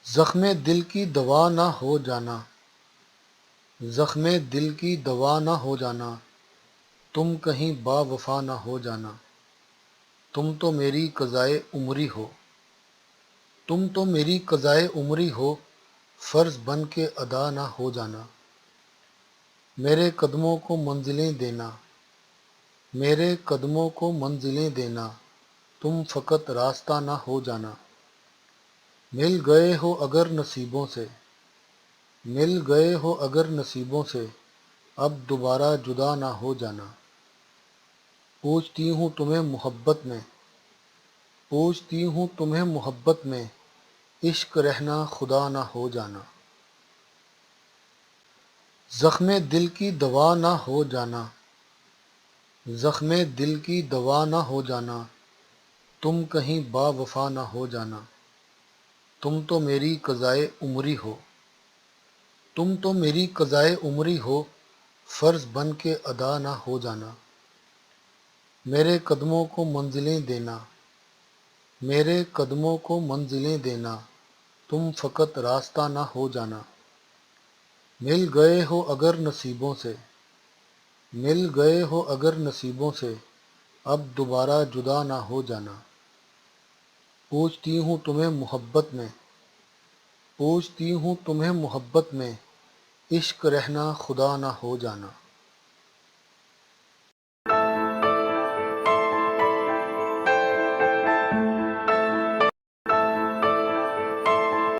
زخم دل کی دوا نہ ہو جانا، زخم دل کی دوا نہ ہو جانا، تم کہیں با وفا نہ ہو جانا، تم تو میری قضائے عمری ہو، تم تو میری قضائے عمری ہو، فرض بن کے ادا نہ ہو جانا، میرے قدموں کو منزلیں دینا، میرے قدموں کو منزلیں دینا، تم فقط راستہ نہ ہو جانا، مل گئے ہو اگر نصیبوں سے، مل گئے ہو اگر نصیبوں سے، اب دوبارہ جدا نہ ہو جانا، پوچھتی ہوں تمہیں محبت میں، پوچھتی ہوں تمہیں محبت میں، عشق رہنا خدا نہ ہو جانا، زخم دل کی دوا نہ ہو جانا، زخم دل کی دوا نہ ہو جانا، تم کہیں با وفا نہ ہو جانا، تم تو میری قضائے عمری ہو، تم تو میری قضائے عمری ہو، فرض بن کے ادا نہ ہو جانا، میرے قدموں کو منزلیں دینا، میرے قدموں کو منزلیں دینا، تم فقط راستہ نہ ہو جانا، مل گئے ہو اگر نصیبوں سے، مل گئے ہو اگر نصیبوں سے، اب دوبارہ جدا نہ ہو جانا، پوچھتی ہوں تمہیں محبت میں، پوچھتی ہوں تمہیں محبت میں، عشق رہنا خدا نہ ہو جانا۔